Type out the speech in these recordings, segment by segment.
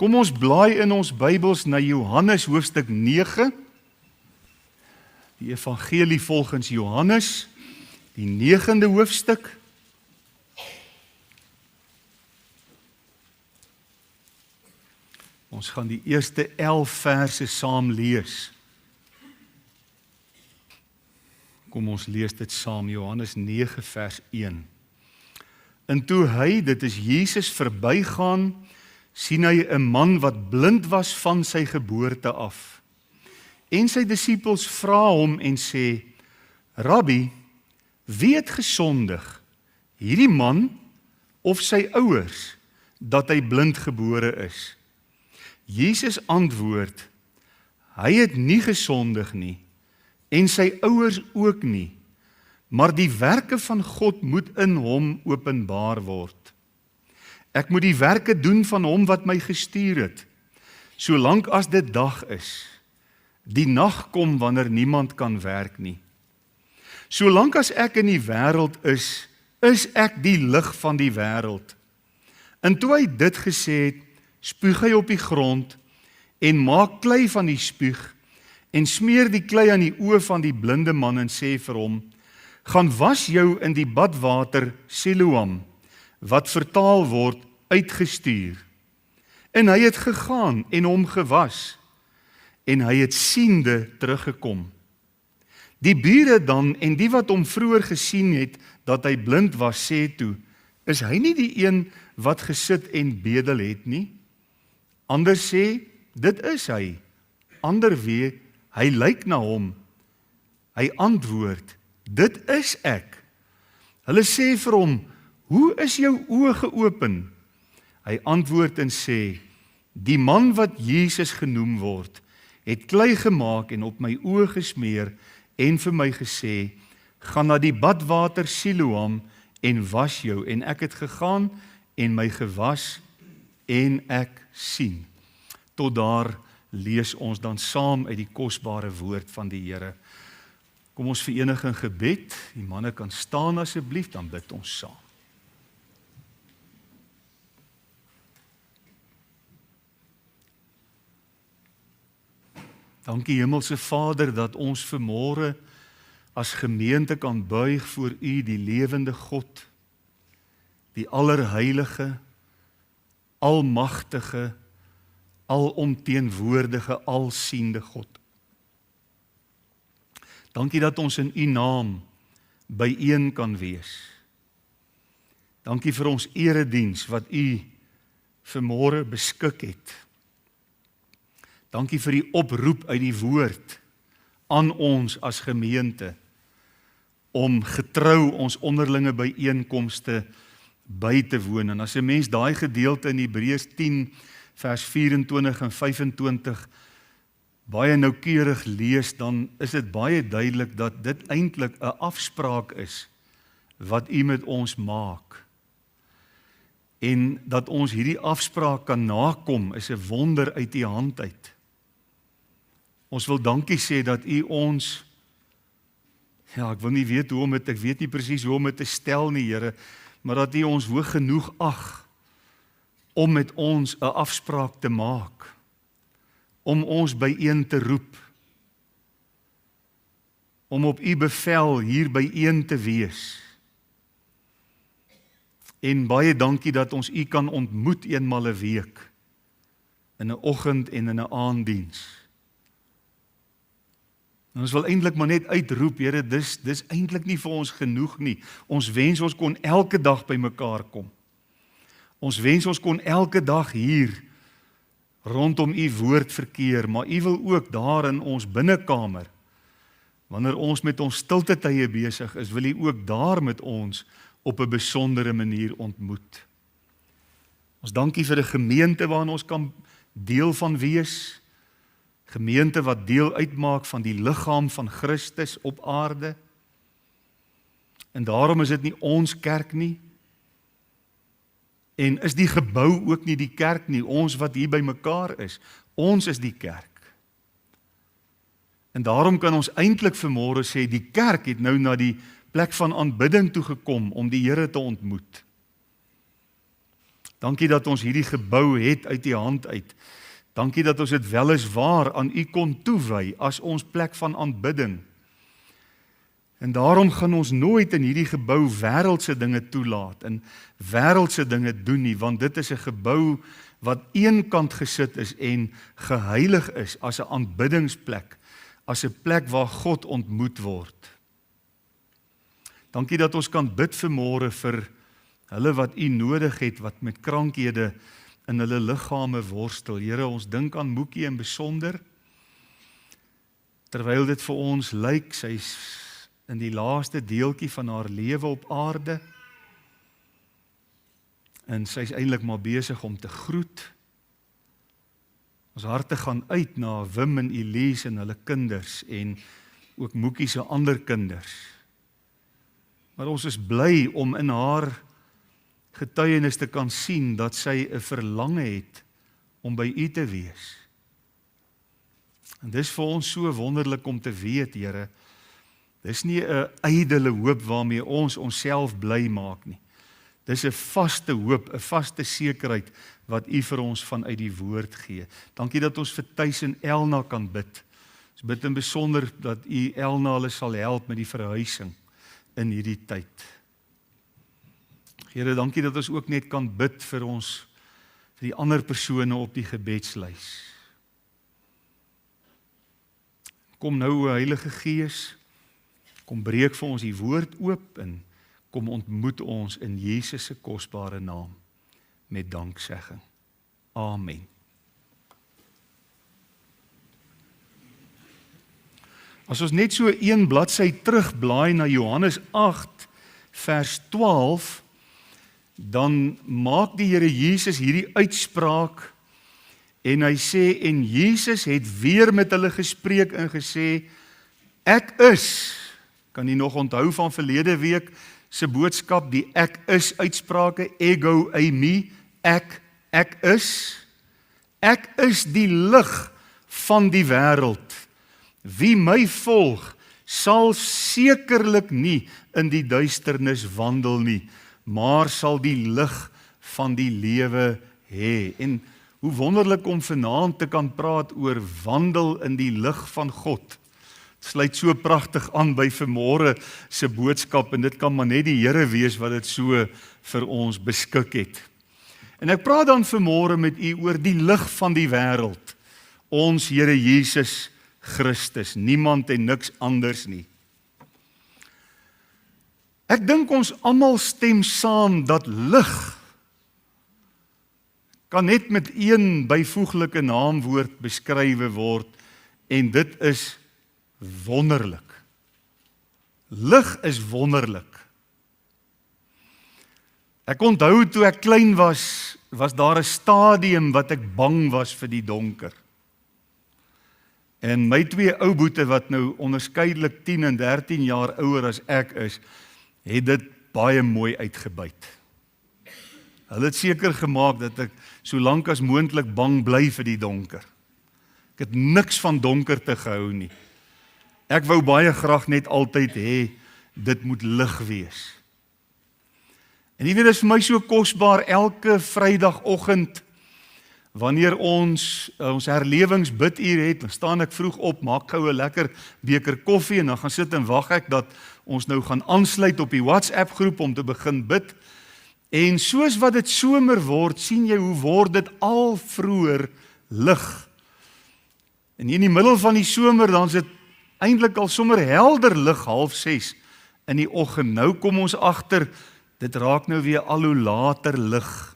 Kom ons blaai in ons Bybels na Johannes hoofstuk 9. Die evangelie volgens Johannes, die 9de hoofstuk. Ons gaan die eerste 11 verse saam lees. Kom ons lees dit saam, Johannes 9 vers 1. En toe hy, dit is Jesus, verbygaan, sien hy 'n man wat blind was van sy geboorte af. En sy disippels vra hom en sê, Rabbi, wie het gesondig, hierdie man of sy ouers, dat hy blind gebore is? Jesus antwoord, hy het nie gesondig nie, en sy ouers ook nie, maar die werke van God moet in hom openbaar word. Ek moet die werke doen van hom wat my gestuur het, solank as dit dag is. Die nag kom wanneer niemand kan werk nie. Solank as ek in die wêreld is ek die lig van die wêreld. En toe hy dit gesê het, spuug hy op die grond en maak klei van die spuug en smeer die klei aan die oë van die blinde man en sê vir hom, gaan was jou in die badwater Siloam, wat vertaal word uitgestuur. En hy het gegaan en hom gewas, en hy het siende teruggekom. Die bure dan en die wat hom vroeër gesien het, dat hy blind was, sê toe, is hy nie die een wat gesit en bedel het nie? Ander sê, dit is hy. Ander weer, hy lyk na hom. Hy antwoord, dit is ek. Hulle sê vir hom, hoe is jou oë geopen? Hy antwoord en sê, die man wat Jesus genoem word, het klei gemaak en op my oë gesmeer en vir my gesê, gaan na die badwater Siloam en was jou. En ek het gegaan en my gewas en ek sien. Tot daar lees ons dan saam uit die kosbare woord van die Here. Kom ons verenig in gebed. Die manne kan staan asseblief, dan bid ons saam. Dankie Hemelse Vader dat ons vanmôre as gemeente kan buig voor U, die lewende God, die allerheilige, almagtige, alomteenwoordige, alsiende God. Dankie dat ons in U naam byeen kan wees. Dankie vir ons erediens wat U vanmôre beskik het. Dankie vir die oproep uit die woord aan ons as gemeente om getrou ons onderlinge byeenkomste by te woon. En as 'n mens daai gedeelte in Hebreërs 10 vers 24 en 25 baie noukeurig lees, dan is dit baie duidelik dat dit eintlik 'n afspraak is wat U met ons maak. En dat ons hierdie afspraak kan nakom is 'n wonder uit U hand uit. Ons wil dankie sê dat U ons, ek wil nie weet hoe om dit, ek weet nie presies hoe om dit te stel nie, Here, maar dat U ons hoog genoeg ag om met ons 'n afspraak te maak, om ons byeen te roep, om op U bevel hier byeen te wees. En baie dankie dat ons U kan ontmoet eenmal 'n week, in 'n oggend en in 'n aanddiens. En ons wil eintlik maar net uitroep, Here, dis eintlik nie vir ons genoeg nie. Ons wens ons kon elke dag by mekaar kom. Ons wens ons kon elke dag hier rondom U woord verkeer, maar U wil ook daar in ons binnekamer, wanneer ons met ons stilte tye besig is, wil U ook daar met ons op 'n besondere manier ontmoet. Ons dankie vir 'n gemeente waarin ons kan deel van wees, gemeente wat deel uitmaak van die liggaam van Christus op aarde. En daarom is dit nie ons kerk nie, en is die gebou ook nie die kerk nie, ons wat hier by mekaar is, ons is die kerk. En daarom kan ons eintlik vanmôre sê, die kerk het nou na die plek van aanbidding toe gekom om die Here te ontmoet. Dankie dat ons hierdie gebou het uit U hand uit. Dankie dat ons dit weliswaar aan U kon toewy as ons plek van aanbidding. En daarom gaan ons nooit in hierdie gebou wêreldse dinge toelaat en wêreldse dinge doen nie, want dit is 'n gebou wat eenkant gesit is en geheilig is as 'n aanbiddingsplek, as 'n plek waar God ontmoet word. Dankie dat ons kan bid vanmôre vir hulle wat U nodig het, wat met krankhede in hulle liggame worstel. Here, ons dink aan Moekie in besonder, terwyl dit vir ons lyk, sy's in die laaste deeltjie van haar lewe op aarde, en sy is eintlik maar besig om te groet. Ons harte gaan uit na Wim en Elise en hulle kinders, en ook Moekie se ander kinders. Maar ons is bly om in haar getuienis te kan sien dat sy 'n verlange het om by U te wees. En dis vir ons so wonderlik om te weet, Here, dis nie 'n ydelle hoop waarmee ons onsself bly maak nie. Dis 'n vaste hoop, 'n vaste sekerheid wat U vir ons vanuit die woord gee. Dankie dat ons vir Thys en Elna kan bid. Ons bid in besonder dat U Elna hulle sal help met die verhuising in hierdie tyd. Here, dankie dat ons ook net kan bid vir die ander persone op die gebedslys. Kom nou, Heilige Gees, kom breek vir ons die woord oop en kom ontmoet ons in Jesus se kosbare naam met danksegging. Amen. As ons net so een bladsy terugblaai na Johannes 8 vers 12, dan maak die Here Jesus hierdie uitspraak en hy sê, en Jesus het weer met hulle gespreek en gesê, ek is, kan jy nog onthou van verlede week se boodskap, die ek is uitsprake, ego eimi, ek is die lig van die wêreld. Wie my volg, sal sekerlik nie in die duisternis wandel nie, maar sal die lig van die lewe hê. En hoe wonderlik om vanaand te kan praat oor wandel in die lig van God. Het sluit so pragtig aan by vanmôre se boodskap, en dit kan maar net die Here wees wat dit so vir ons beskik het. En ek praat dan vanmôre met u oor die lig van die wêreld, ons Here Jesus Christus, niemand en niks anders nie. Ek dink ons almal stem saam dat lig kan net met een byvoeglike naamwoord beskrywe word, en dit is wonderlik. Lig is wonderlik. Ek onthou toe ek klein was daar 'n stadium wat ek bang was vir die donker. En my twee ou boete wat nou onderskeidelik 10 en 13 jaar ouer as ek is, het dit baie mooi uitgebuit. Hulle het seker gemaak dat ek so lank as moontlik bang bly vir die donker. Ek het niks van donkerte gehou nie. Ek wou baie graag net altyd hê, dit moet lig wees. En jy weet, dit is vir my so kosbaar, elke Vrydagoggend, wanneer ons herlewingsbiduur het, dan staan ek vroeg op, maak gou 'n lekker beker koffie, en dan gaan sit en wag ek dat ons nou gaan aansluit op die WhatsApp groep om te begin bid. En soos wat dit somer word, sien jy hoe word dit al vroeër lig. En in die middel van die somer, dan is dit eintlik al sommer helder lig, 5:30 in die oggend. Nou kom ons agter, dit raak nou weer al hoe later lig.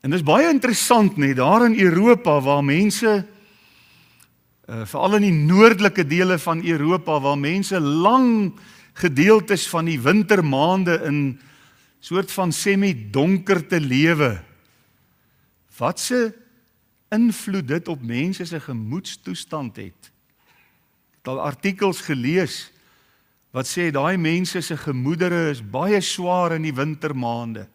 En dit is baie interessant, net daar in Europa, waar mense, veral in die noordelike dele van Europa, waar mense lang gedeeltes van die wintermaande in soort van semi-donkerte lewe, wat se invloed dit op mense se gemoedstoestand het. Ek het al artikels gelees wat sê daai mense se gemoedere is baie swaar in die wintermaande.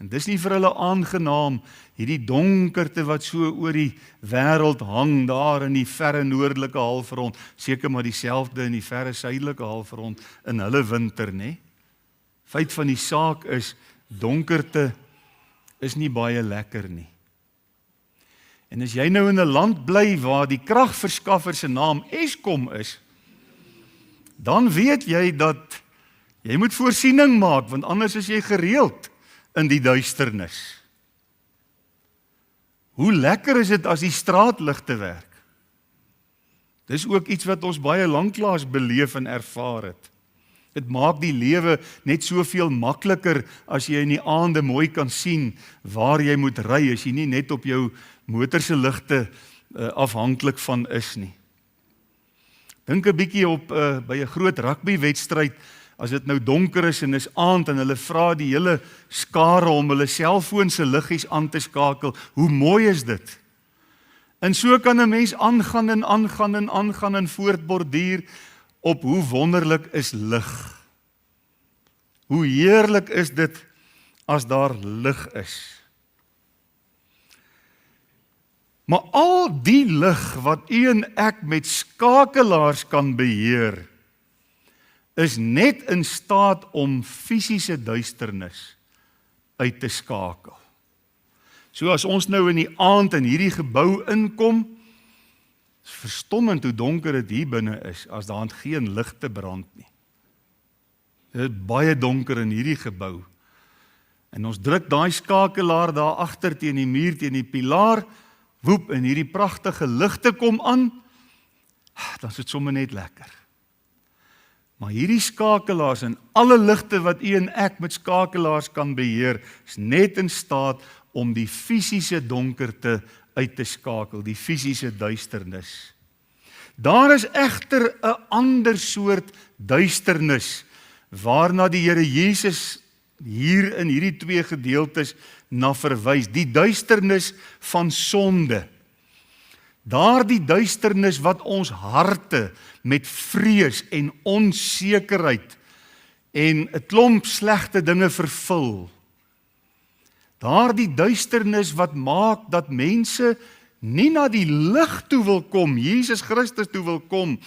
En dis nie vir hulle aangenaam, hierdie donkerte wat so oor die wêreld hang, daar in die verre noordelike halfrond, seker maar dieselfde in die verre suidelike halfrond in hulle winter, né? Feit van die saak is, donkerte is nie baie lekker nie. En as jy nou in 'n land bly waar die kragverskaffer se naam Eskom is, dan weet jy dat jy moet voorsiening maak, want anders is jy gereeld in die duisternis. Hoe lekker is dit as die straatligte werk? Dis ook iets wat ons baie lanklaas beleef en ervaar het. Dit maak die lewe net soveel makliker as jy in die aande mooi kan sien waar jy moet ry, as jy nie net op jou motor se ligte afhanklik van is nie. Dink 'n bietjie op by 'n groot rugbywedstryd, as dit nou donker is en is aand en hulle vra die hele skare om hulle selfoon se liggies aan te skakel, hoe mooi is dit? En so kan 'n mens aangaan en voortborduur op hoe wonderlik is lig. Hoe heerlik is dit as daar lig is. Maar al die lig wat u en ek met skakelaars kan beheer, is net in staat om fisiese duisternis uit te skakel. So as ons nou in die aand in hierdie gebou inkom, is verstommend hoe donker dit hier binne is, as daar geen ligte brand nie. Dit is baie donker in hierdie gebou. En ons druk daai skakelaar daar agter teen die muur, teen die pilaar, woep, en hierdie pragtige ligte kom aan, dan is dit sommer net lekker. Maar hierdie skakelaars en alle ligte wat u en ek met skakelaars kan beheer, is net in staat om die fisiese donkerte uit te skakel, die fisiese duisternis. Daar is egter 'n ander soort duisternis, waarna die Here Jesus hier in hierdie twee gedeeltes na verwys, die duisternis van sonde. Daardie duisternis wat ons harte met vrees en onsekerheid en 'n klomp slegte dinge vervul. Daardie duisternis wat maak dat mense nie na die lig toe wil kom, Jesus Christus toe wil kom,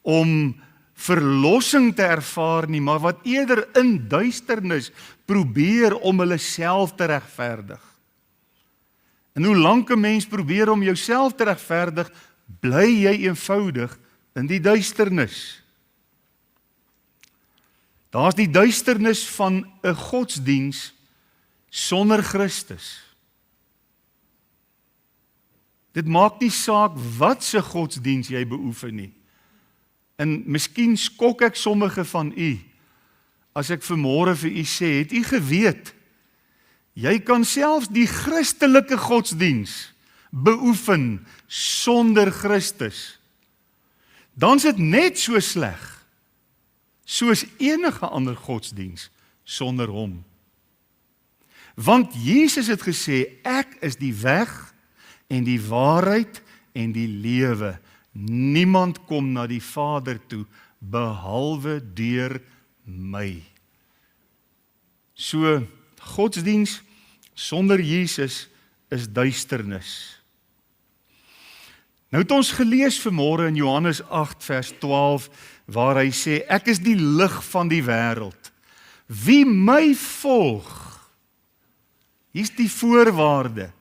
om verlossing te ervaar nie, maar wat eerder in duisternis probeer om hulle self te regverdig. En hoe lank 'n mens probeer om jouself te regverdig, bly jy eenvoudig in die duisternis. Daar's die duisternis van 'n godsdiens sonder Christus. Dit maak nie saak wat se godsdiens jy beoefen nie. En miskien skok ek sommige van u, as ek vanmôre vir u sê, het u geweet, jy kan selfs die Christelike godsdiens beoefen sonder Christus. Dan is dit net so sleg, soos enige ander godsdiens sonder hom. Want Jesus het gesê, ek is die weg en die waarheid en die lewe. Niemand kom na die Vader toe, behalwe deur my. So, godsdiens sonder Jesus is duisternis. Nou het ons gelees vanmôre in Johannes 8 vers 12, waar hy sê, ek is die lig van die wêreld. Wie my volg, hier's die voorwaarde,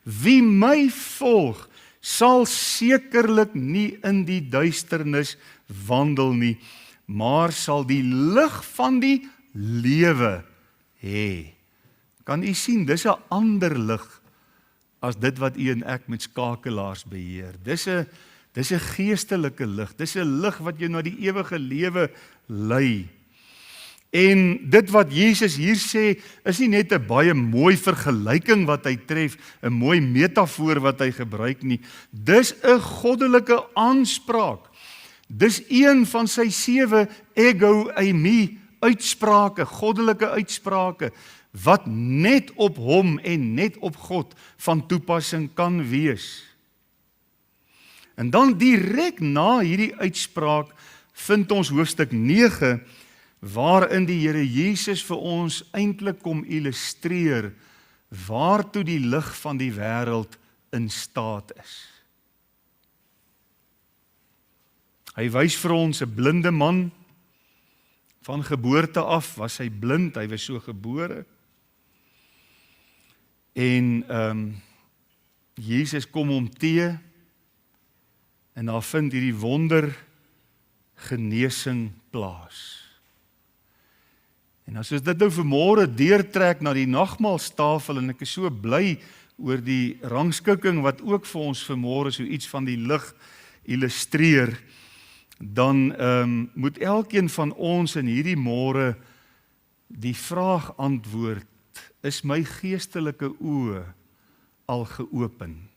wie my volg, sal sekerlik nie in die duisternis wandel nie, maar sal die lig van die lewe hê. Kan u sien, dis 'n ander lig as dit wat u en ek met skakelaars beheer. Dis 'n geestelike lig. Dis 'n lig wat jou na die ewige lewe lei. En dit wat Jesus hier sê, is nie net 'n baie mooi vergelyking wat hy tref, 'n mooi metafoor wat hy gebruik nie. Dis 'n goddelike aanspraak. Dis een van sy 7 ego eimi uitsprake, goddelike uitsprake, wat net op hom en net op God van toepassing kan wees. En dan direk na hierdie uitspraak vind ons hoofstuk 9, waarin die Here Jesus vir ons eintlik kom illustreer waartoe die lig van die wêreld in staat is. Hy wys vir ons 'n blinde man. Van geboorte af was hy blind, hy was so gebore. En Jesus kom hom te en daar vind hierdie wonder genesing plaas. En as ons dit nou vanmôre deurtrek na die nagmaalstafel en ek is so bly oor die rangskikking wat ook vir ons vanmôre so iets van die lig illustreer, dan moet elkeen van ons in hierdie môre die vraag antwoord: is my geestelike oë al geopen?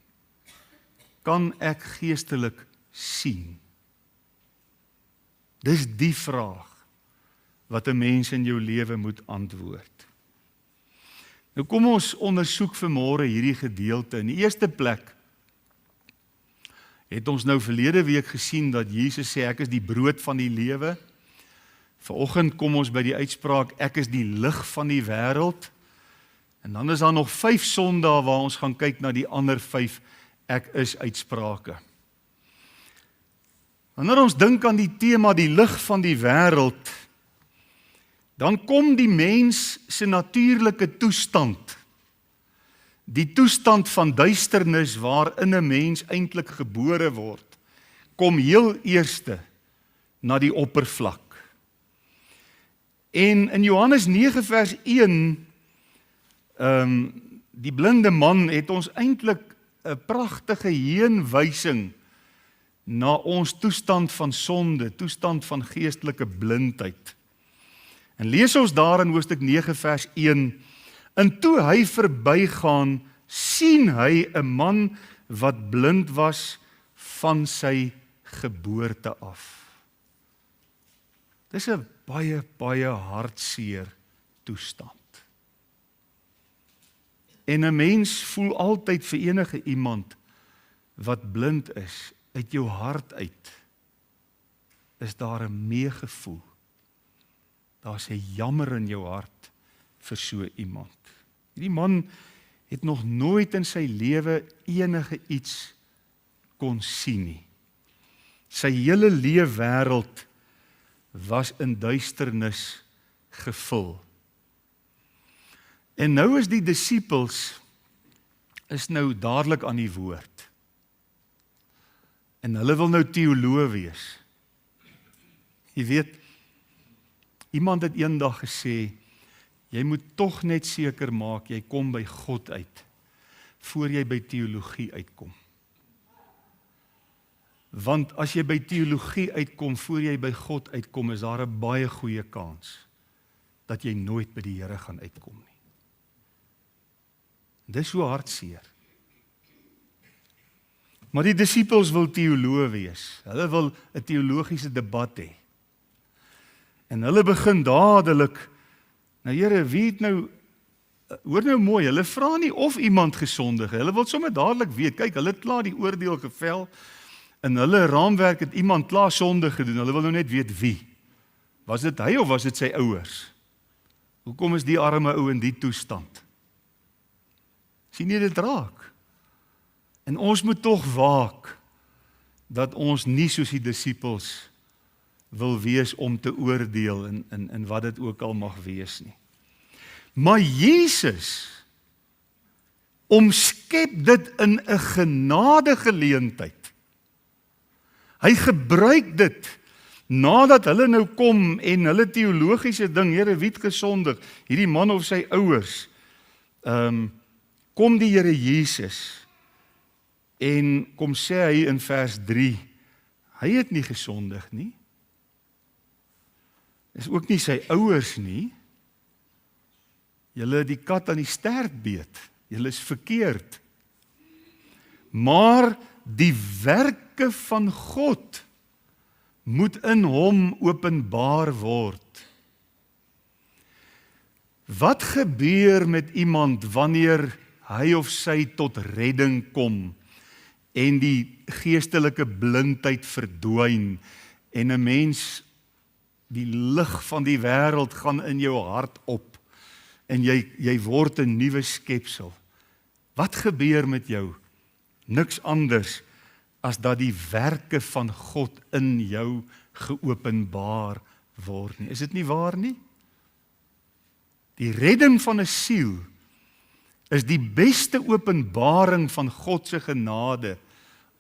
Kan ek geestelik sien? Dis die vraag wat 'n mens in jou lewe moet antwoord. Nou kom ons ondersoek vanmôre hierdie gedeelte. In die eerste plek het ons nou verlede week gesien dat Jesus sê ek is die brood van die lewe. Vanoggend kom ons by die uitspraak ek is die lig van die wêreld. En dan is daar nog 5 Sondae waar ons gaan kyk na die ander 5 ek is uitsprake. Wanneer ons dink aan die tema die lig van die wêreld, dan kom die mens se natuurlike toestand, die toestand van duisternis waarin 'n mens eintlik gebore word, kom heel eerste na die oppervlak. En in Johannes 9 vers 1, die blinde man het ons eintlik 'n pragtige heenwysing na ons toestand van sonde, toestand van geestelike blindheid. En lees ons daar in hoofstuk 9 vers 1, en toe hy verbygaan, sien hy 'n man wat blind was van sy geboorte af. Dis 'n baie hartseer toestand. En 'n mens voel altyd vir enige iemand wat blind is, uit jou hart uit, is daar 'n meegevoel. Daar's 'n jammer in jou hart vir so iemand. Hierdie man het nog nooit in sy lewe enige iets kon sien nie. Sy hele leefwêreld was in duisternis gevul. En nou is die disippels is nou dadelik aan die woord. En hulle wil nou teoloë wees. Jy weet, iemand het eendag gesê, jy moet tog net seker maak, jy kom by God uit, voor jy by teologie uitkom. Want as jy by teologie uitkom, voor jy by God uitkom, is daar 'n baie goeie kans, dat jy nooit by die Here gaan uitkom nie. Dis so hartseer. Maar die disippels wil teoloë wees. Hulle wil 'n teologiese debat hê. En hulle begin dadelik, nou Here, wie het nou, hoor nou mooi, hulle vra nie of iemand gesondig het. Hulle wil sommer dadelik weet, kyk, hulle het klaar die oordeel gevel, in hulle raamwerk het iemand klaar sonde gedoen. Hulle wil nou net weet wie. Was dit hy of was dit sy ouers? Hoekom is die arme ou in die toestand? Sien jy dit raak? En ons moet tog waak, dat ons nie soos die disippels wil wees om te oordeel in wat dit ook al mag wees nie. Maar Jesus omskep dit in 'n genadegeleentheid. Hy gebruik dit nadat hulle nou kom en hulle teologiese ding, Here, wie het gesondig? Hierdie man of sy ouers? Kom die Here Jesus en kom sê hy in vers 3, hy het nie gesondig nie. Is ook nie sy ouers nie. Julle het die kat aan die stert beet. Julle is verkeerd. Maar die werke van God moet in hom openbaar word. Wat gebeur met iemand wanneer hy of sy tot redding kom en die geestelike blindheid verdwyn en 'n mens, die lig van die wêreld gaan in jou hart op en jy word 'n nuwe skepsel? Wat gebeur met jou? Niks anders as dat die werke van God in jou geopenbaar word nie. Is dit nie waar nie? Die redding van 'n siel is die beste openbaring van God se genade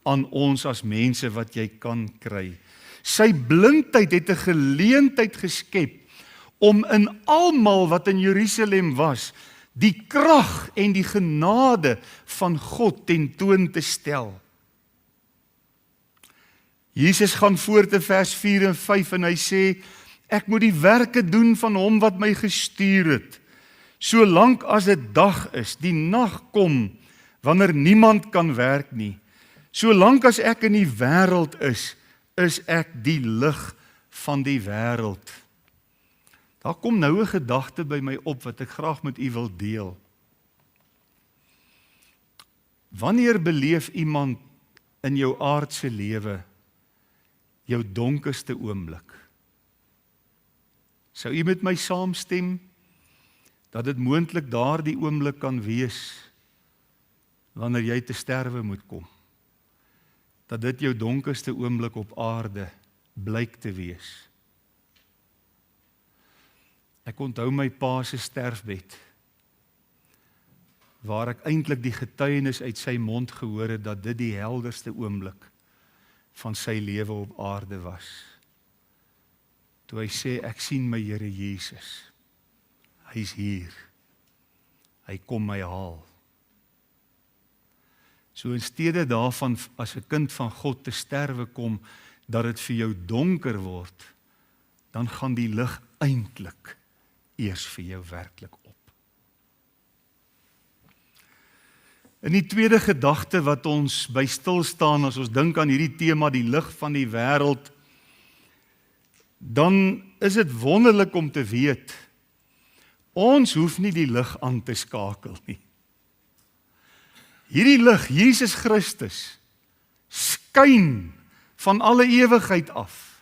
aan ons as mense wat jy kan kry. Sy blindheid het 'n geleentheid geskep om in almal wat in Jerusalem was, die krag en die genade van God tentoon te stel. Jesus gaan voort in vers 4 en 5 en hy sê, ek moet die werke doen van hom wat my gestuur het, solank as dit dag is, die nag kom, wanneer niemand kan werk nie. Solank as ek in die wêreld is ek die lig van die wêreld. Daar kom nou 'n gedagte by my op wat ek graag met u wil deel. Wanneer beleef iemand in jou aardse lewe jou donkerste oomblik? Sou u met my saamstem dat dit moontlik daardie oomblik kan wees wanneer jy te sterwe moet kom? Dat dit jou donkerste oomblik op aarde blyk te wees. Ek onthou my pa se sterfbed, waar ek eintlik die getuienis uit sy mond gehoor het dat dit die helderste oomblik van sy lewe op aarde was. Toe hy sê, ek sien my Here Jesus, hy's hier, hy kom my haal. So in steede daarvan, as 'n kind van God te sterwe kom, dat dit vir jou donker word, dan gaan die lig eintlik eers vir jou werklik op. In die tweede gedagte wat ons by stil staan, as ons dink aan hierdie tema, die lig van die wêreld, dan is dit wonderlik om te weet, ons hoef nie die lig aan te skakel nie. Hierdie lig, Jesus Christus, skyn van alle ewigheid af,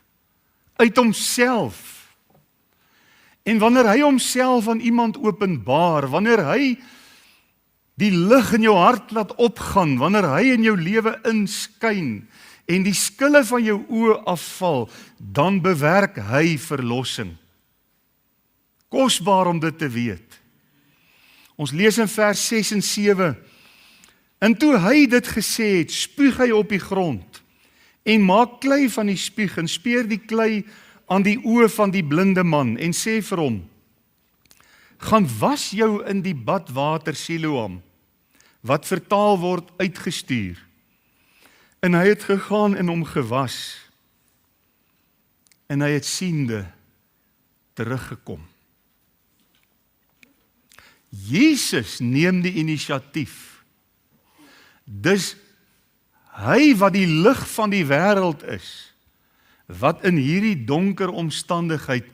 uit homself. En wanneer hy homself aan iemand openbaar, wanneer hy die lig in jou hart laat opgaan, wanneer hy in jou lewe inskyn, en die skille van jou oë afval, dan bewerk hy verlossing. Kosbaar om dit te weet. Ons lees in vers 6 en 7, en toe hy dit gesê het, spuug hy op die grond, en maak klei van die spuug, en speer die klei aan die oë van die blinde man, en sê vir hom, gaan was jou in die badwater Siloam, wat vertaal word uitgestuur. En hy het gegaan en hom gewas, en hy het siende teruggekom. Jesus neem die inisiatief. Dis hy wat die lig van die wêreld is, wat in hierdie donker omstandigheid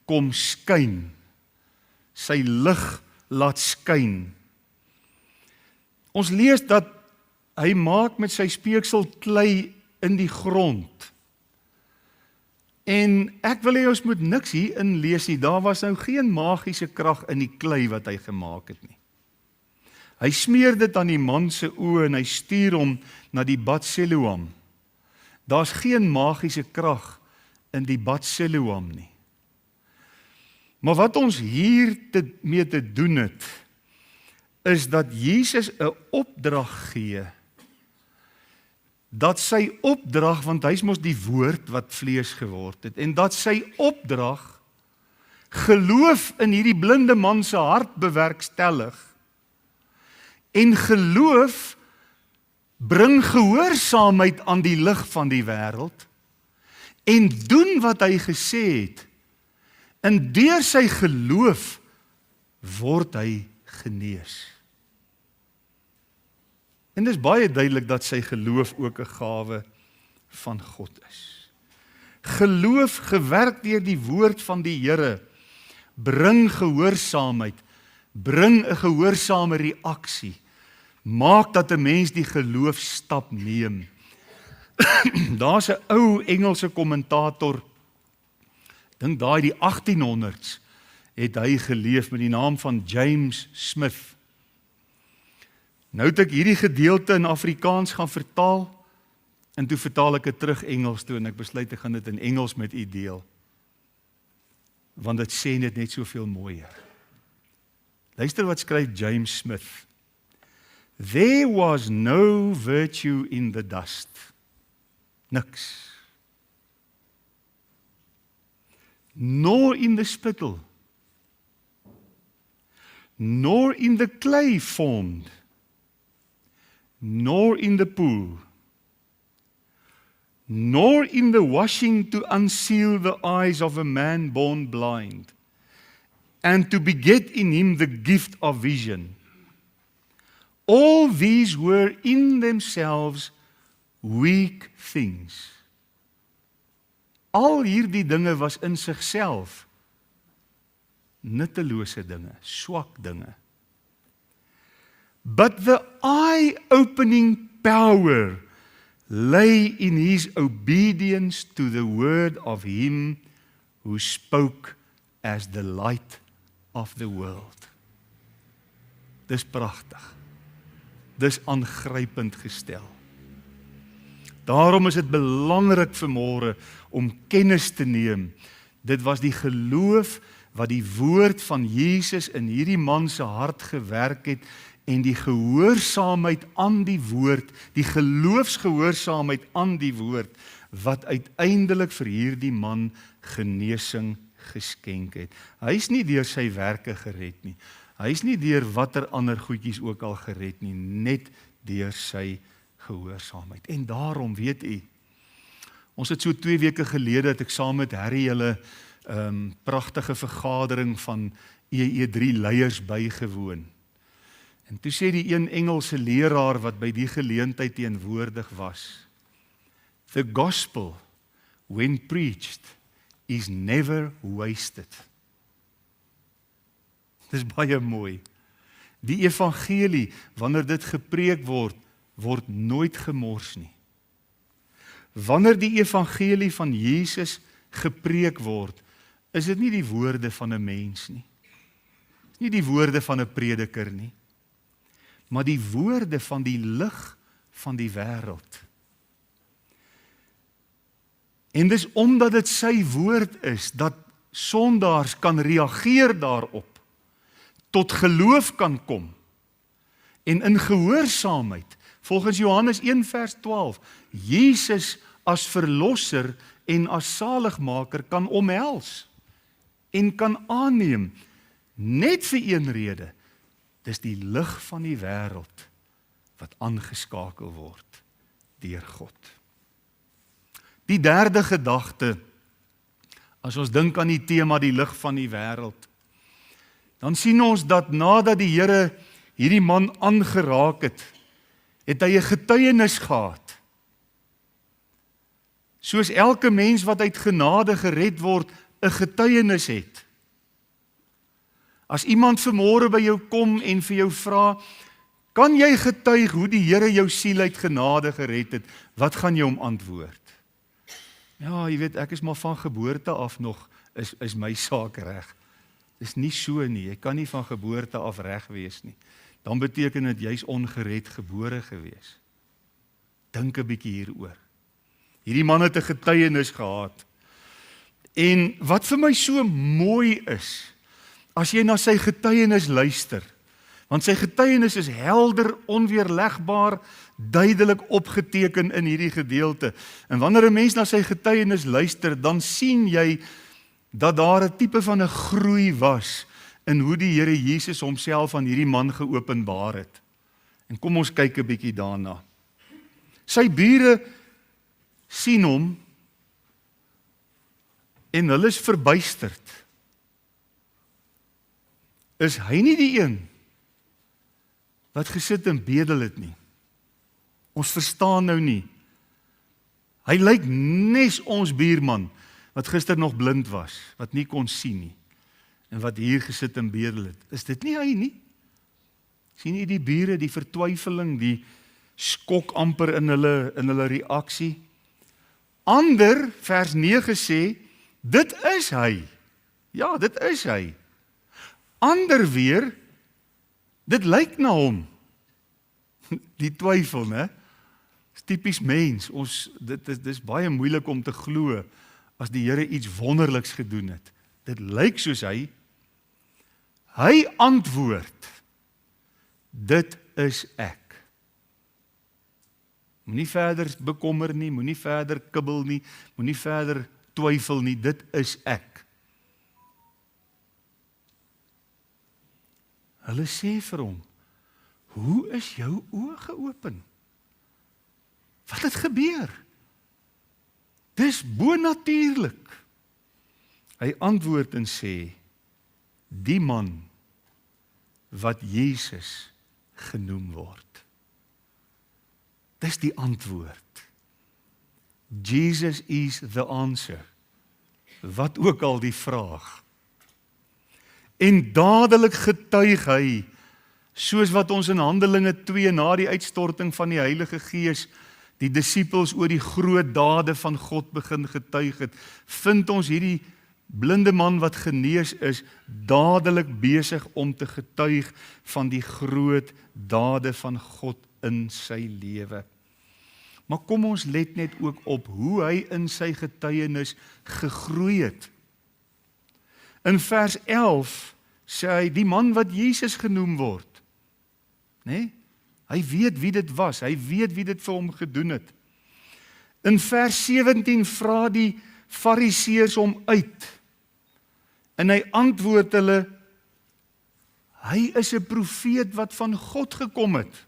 kom skyn, sy lig laat skyn. Ons lees dat hy maak met sy speeksel klei in die grond. En ek wil hê ons moet niks hierin lees nie, daar was nou geen magiese krag in die klei wat hy gemaak het nie. Hy smeer dit aan die man se oë en hy stuur hom na die bad Siloam. Daar's geen magiese krag in die bad Siloam nie. Maar wat ons hier mee te doen het, is dat Jesus 'n opdrag gee. Dat sy opdrag, want hy's mos die woord wat vlees geword het, en dat sy opdrag geloof in hierdie blinde man se hart bewerkstellig. En geloof bring gehoorsaamheid aan die lig van die wêreld en doen wat hy gesê het. En deur sy geloof word hy genees. En dis baie duidelik dat sy geloof ook 'n gawe van God is. Geloof gewerk deur die woord van die Here bring gehoorsaamheid, bring 'n gehoorsame reaksie, maak dat 'n mens die geloofstap neem. Daar's 'n ou Engelse kommentator, dink daai die 1800s, het hy geleef met die naam van James Smith. Nou het ek hierdie gedeelte in Afrikaans gaan vertaal, en toe vertaal ek dit terug Engels toe, en ek besluit ek gaan dit in Engels met u deel, want dit sê net soveel mooier. Luister wat skryf James Smith There was no virtue in the dust. Niks. Nor in the spittle, nor in the clay formed, nor in the pool, nor in the washing to unseal the eyes of a man born blind, and to beget in him the gift of vision. All these were in themselves weak things. Al hierdie dinge was in sigself nuttelose dinge, swak dinge. But the eye-opening power lay in his obedience to the word of him who spoke as the light of the world. Dis pragtig. Dis aangrypend gestel. Daarom is dit belangrik vanmôre om kennis te neem. Dit was die geloof wat die woord van Jesus in hierdie man se hart gewerk het en die gehoorsaamheid aan die woord, die geloofsgehoorsaamheid aan die woord wat uiteindelik vir hierdie man genesing geskenk het. Hy is nie deur sy werke gered nie. Hy is nie deur watter ander goedjies ook al gered nie, net deur sy gehoorsaamheid. En daarom weet u, ons het so 2 weke gelede het ek saam met Harry hulle pragtige vergadering van EE3 leiers bygewoon. En toe sê die een Engelse leraar wat by die geleentheid teenwoordig was, the gospel, when preached, is never wasted. Dis baie mooi. Die evangelie, wanneer dit gepreek word, word nooit gemors nie. Wanneer die evangelie van Jesus gepreek word, is dit nie die woorde van 'n mens nie. Nie die woorde van 'n prediker nie, maar die woorde van die lig van die wêreld. En dis omdat dit sy woord is, dat sondaars kan reageer daarop, tot geloof kan kom, en in gehoorsaamheid, volgens Johannes 1 vers 12, Jesus as verlosser en as saligmaker kan omhels, en kan aanneem, net vir een rede, dis die lig van die wêreld, wat aangeskakel word deur God. Die derde gedagte, as ons dink aan die tema die lig van die wêreld, dan sien ons dat nadat die Here hierdie man aangeraak het, het hy 'n getuienis gehad. Soos elke mens wat uit genade gered word, 'n getuienis het. As iemand vanmôre by jou kom en vir jou vra, kan jy getuig hoe die Here jou siel uit genade gered het, wat gaan jy hom antwoord? Ja, jy weet, ek is maar van geboorte af nog, is my saak reg. Dis nie so nie, jy kan nie van geboorte af reg wees nie. Dan beteken dit jy's ongered gebore gewees. Dink 'n bietjie hieroor. Hierdie man het 'n getuienis gehad. En wat vir my so mooi is, as jy na sy getuienis luister, want sy getuienis is helder, onweerlegbaar, duidelik opgeteken in hierdie gedeelte. En wanneer 'n mens na sy getuienis luister, dan sien jy dat daar 'n tipe van 'n groei was in hoe die Here Jesus homself aan hierdie man geopenbaar het. En kom ons kyk 'n bietjie daarna. Sy bure sien hom en hulle is verbuisterd. Is hy nie die een wat gesit en bedel het nie? Ons verstaan nou nie. Hy lyk nes ons buurman wat gister nog blind was, wat nie kon sien nie, en wat hier gesit en bedel het. Is dit nie hy nie? Sien jy die bure, die vertwyfeling, die skok amper in hulle reaksie? Ander, vers 9 sê, dit is hy. Ja, dit is hy. Ander weer, dit lyk na hom. Die twyfel, né? Dis tipies mens. Dit is baie moeilik om te glo as die Here iets wonderliks gedoen het. Dit lyk soos hy. Hy antwoord, dit is ek. Moenie verder bekommer nie, moenie verder kibbel nie, moenie verder twyfel nie, dit is ek. Hulle sê vir hom, hoe is jou oë geopen? Wat het gebeur? Dis bonatuurlik. Hy antwoord en sê, die man wat Jesus genoem word. Dis die antwoord. Jesus is the answer. Wat ook al die vraag. En dadelik getuig hy, soos wat ons in Handelinge 2 na die uitstorting van die Heilige Gees, die disippels oor die groot dade van God begin getuig het, vind ons hierdie blinde man wat genees is, dadelik besig om te getuig van die groot dade van God in sy lewe. Maar kom ons let net ook op hoe hy in sy getuienis gegroei het. In vers 11 sê hy, die man wat Jesus genoem word. Nee? Hy weet wie dit was, hy weet wie dit vir hom gedoen het. In vers 17 vra die Fariseërs hom uit. En hy antwoord hulle, hy is 'n profeet wat van God gekom het.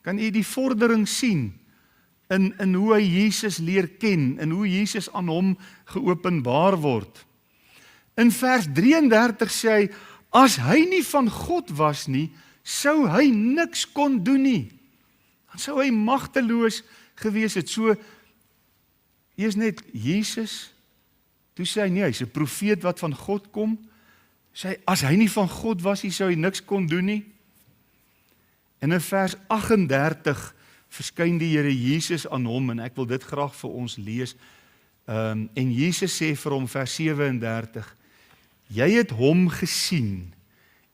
Kan u die vordering sien in hoe hy Jesus leer ken, en hoe Jesus aan hom geopenbaar word. In vers 33 sê hy, as hy nie van God was nie, sou hy niks kon doen nie. Dan sou hy magteloos gewees het. So, eers net Jesus, toe sê hy, nee, hy's 'n profeet wat van God kom, sê hy, as hy nie van God was nie, sou hy niks kon doen nie. En in vers 38 verskyn die Here Jesus aan hom, en ek wil dit graag vir ons lees, en Jesus sê vir hom, vers 37, jy het hom gesien,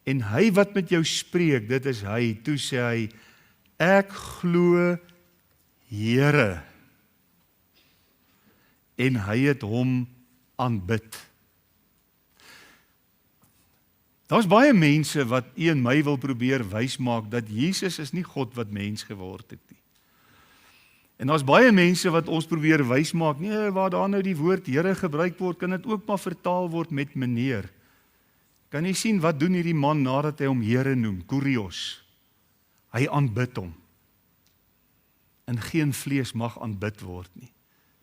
en hy wat met jou spreek, dit is hy, toe sê hy, ek glo Here, en hy het hom aanbid. Daar's baie mense wat u en my wil probeer wys maak dat Jesus is nie God wat mens geword het nie. En daar's baie mense wat ons probeer wys maak, nee, waar daar nou die woord Here gebruik word, kan dit ook maar vertaal word met meneer. Kan jy sien wat doen hierdie man nadat hy hom Here noem, Kurios? Hy aanbid hom. En geen vlees mag aanbid word nie.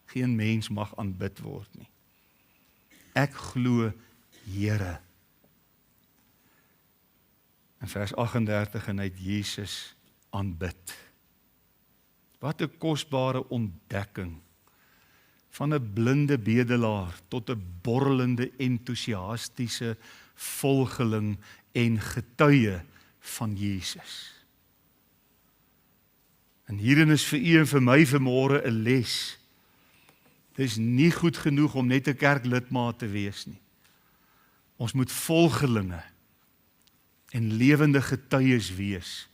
Geen mens mag aanbid word nie. Ek glo Here. In vers 38 en hy het Jesus aanbid. Wat 'n kosbare ontdekking van 'n blinde bedelaar tot 'n borrelende entoesiastiese volgeling en getuie van Jesus. En hierin is vir u en vir my vanmôre 'n les. Dit is nie goed genoeg om net 'n kerklidmaat te wees nie. Ons moet volgelinge en lewende getuies wees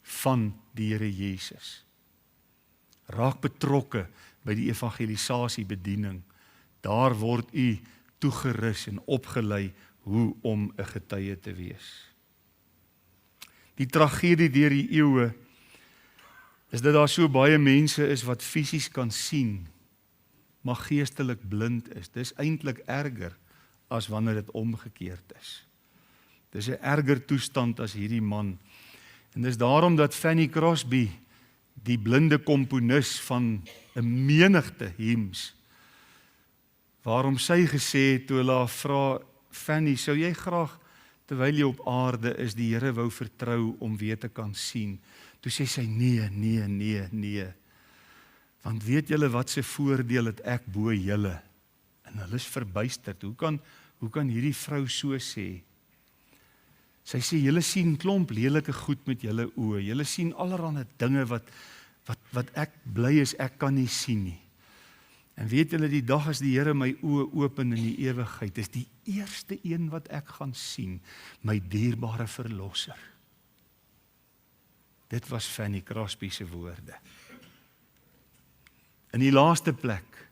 van die Here Jesus. Raak betrokke by die evangelisasie bediening. Daar word u toegerus en opgelei hoe om 'n getuie te wees. Die tragedie deur die eeue is dat daar so baie mense is wat fisies kan sien, maar geestelik blind is. Dis eintlik erger as wanneer dit omgekeerd is. Dis 'n erger toestand as hierdie man. En dis daarom dat Fanny Crosby, die blinde komponis van 'n menigte hymns, waarom sy gesê het toe hulle haar vra, Fanny, sou jy graag terwyl jy op aarde is die Here wou vertrou om weer te kan sien? Toe sê sy nee. Want weet julle wat se voordeel het ek bo julle? En hulle is verbuisterd. Hoe kan hierdie vrou so sê? Sy sê, julle sien klomp lelike goed met julle oë. Julle sien allerlei dinge wat ek bly is ek kan nie sien nie. En weet julle, die dag as die Here my oë open in die ewigheid, is die eerste een wat ek gaan sien, my dierbare verlosser. Dit was Fanny Crosby se woorde. In die laaste plek,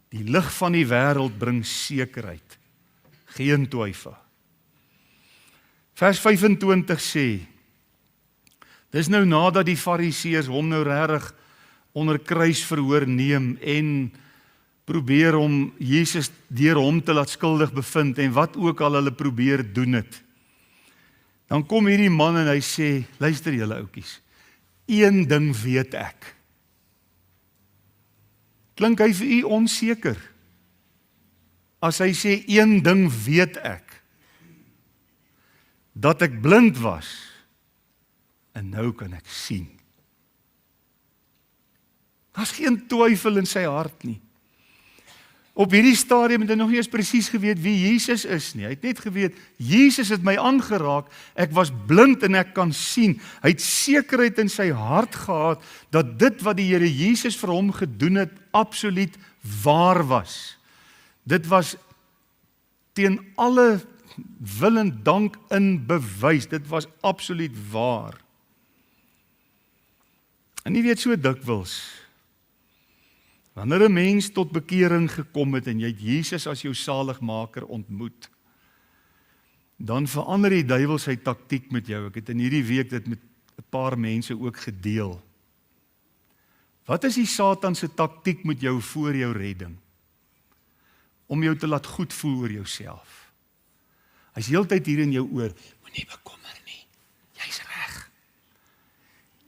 die lig van die wêreld bring sekerheid, geen twyfel. Vers 25 sê, dis nou nadat die Fariseërs hom nou regtig onder kruisverhoor neem en probeer om Jesus deur hom te laat skuldig bevind en wat ook al hulle probeer doen het. Dan kom hierdie man en hy sê, luister julle oukies, een ding weet ek. Klink hy vir u onseker? As hy sê, een ding weet ek, dat ek blind was, en nou kan ek sien. Daar's geen twyfel in sy hart nie. Op hierdie stadium het hy nog nie eens presies geweet wie Jesus is nie. Hy het net geweet, Jesus het my aangeraak, ek was blind en ek kan sien. Hy het sekerheid in sy hart gehad, dat dit wat die Here Jesus vir hom gedoen het, absoluut waar was. Dit was teen alle wil en dank in bewys, dit was absoluut waar. En jy weet so dikwels, wanneer 'n mens tot bekering gekom het en jy het Jesus as jou saligmaker ontmoet, dan verander die duiwel sy taktiek met jou. Ek het in hierdie week dit met 'n paar mense ook gedeel. Wat is die Satan se taktiek met jou voor jou redding? Om jou te laat goed voel oor jouself. Hy's heeltyd hier in jou oor, moenie bekommer nie, jy's reg.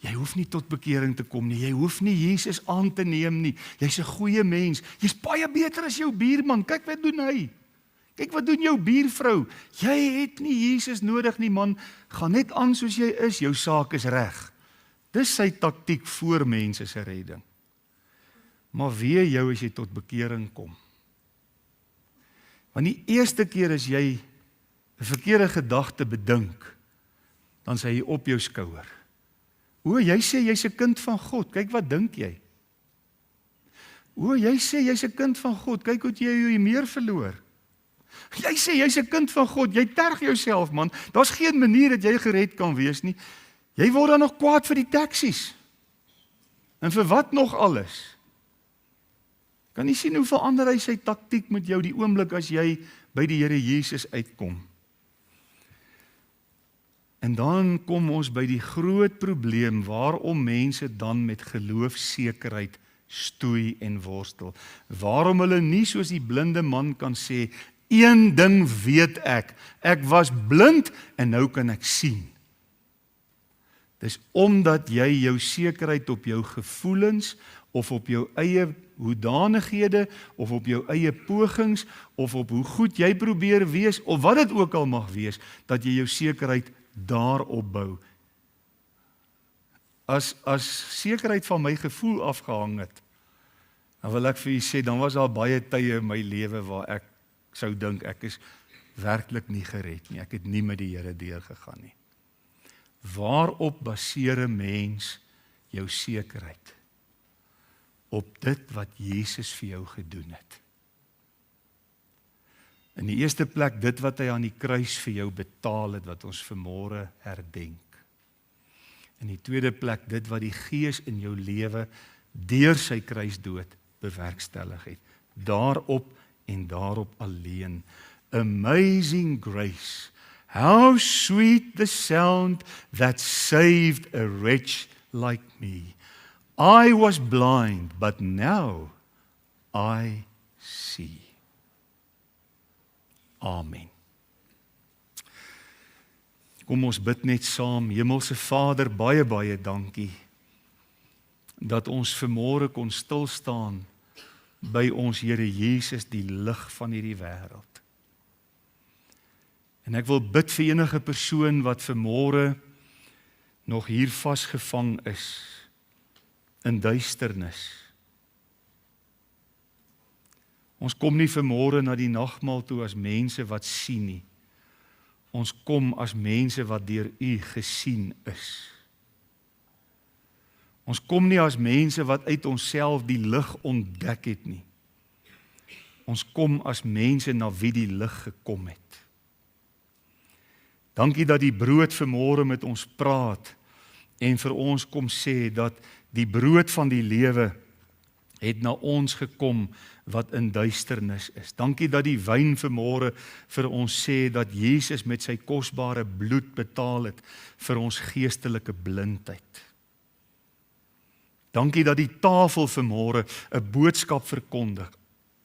Jy hoef nie tot bekering te kom nie, jy hoef nie Jesus aan te neem nie, jy's 'n goeie mens, jy's baie beter as jou buurman, kyk wat doen hy, kyk wat doen jou buurvrou, jy het nie Jesus nodig nie man, gaan net aan soos jy is, jou saak is reg. Dis sy taktiek voor mense se redding. Maar wee jou as jy tot bekering kom. Want die eerste keer as jy 'n verkeerde gedagte bedink, dan sê hy op jou skouer. O, jy sê jy's 'n kind van God, kyk wat dink jy? O, jy sê jy's 'n kind van God, kyk hoe jy meer verloor. Jy sê jy's 'n kind van God, jy terg jouself man, daar's geen manier dat jy gered kan wees nie. Jy word dan nog kwaad vir die taksies. En vir wat nog alles? Kan jy sien hoe verander hy sy taktiek met jou die oomblik as jy by die Here Jesus uitkom? En dan kom ons by die groot probleem waarom mense dan met geloofsekerheid stoei en worstel. Waarom hulle nie soos die blinde man kan sê, een ding weet ek was blind en nou kan ek sien. Dis omdat jy jou sekerheid op jou gevoelens of op jou eie hoedanighede of op jou eie pogings of op hoe goed jy probeer wees of wat dit ook al mag wees, dat jy jou sekerheid daarop bou. As sekerheid van my gevoel afgehang het, dan wil ek vir u sê, dan was daar baie tye in my lewe waar ek sou dink ek is werklik nie gered nie. Ek het nie met die Here deurgegaan nie. Waarop baseer 'n mens jou sekerheid? Op dit wat Jesus vir jou gedoen het. In die eerste plek dit wat hy aan die kruis vir jou betaal het, wat ons vanmôre herdenk. In die tweede plek dit wat die Gees in jou lewe deur sy kruisdood bewerkstellig het. Daarop en daarop alleen. Amazing grace. How sweet the sound that saved a wretch like me. I was blind, but now I see. Amen. Kom ons bid net saam. Hemelse Vader, baie, baie dankie dat ons vanmôre kon stil staan by ons Here Jesus, die lig van hierdie wêreld. En ek wil bid vir enige persoon wat vanmôre nog hier vasgevang is in duisternis. Ons kom nie vanmôre na die nagmaal toe as mense wat sien nie. Ons kom as mense wat deur U gesien is. Ons kom nie as mense wat uit onsself die lig ontdek het nie. Ons kom as mense na wie die lig gekom het. Dankie dat die brood vanmôre met ons praat en vir ons kom sê dat die brood van die lewe het na ons gekom wat in duisternis is. Dankie dat die wyn vanmôre vir ons sê dat Jesus met sy kosbare bloed betaal het vir ons geestelike blindheid. Dankie dat die tafel vanmôre 'n boodskap verkondig.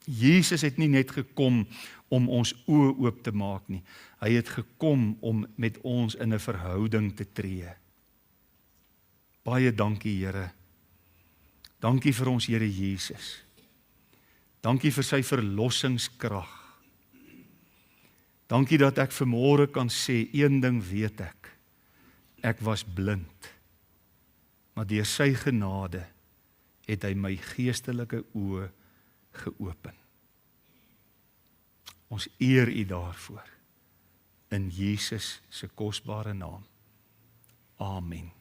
Jesus het nie net gekom om ons oë oop te maak nie. Hy het gekom om met ons in 'n verhouding te tree. Baie dankie, Here. Dankie vir ons Here Jesus. Dankie vir sy verlossingskrag. Dankie dat ek vanmôre kan sê, een ding weet ek. Ek was blind. Maar deur sy genade het hy my geestelike oë geopen. Ons eer U daarvoor. In Jesus se kosbare naam. Amen.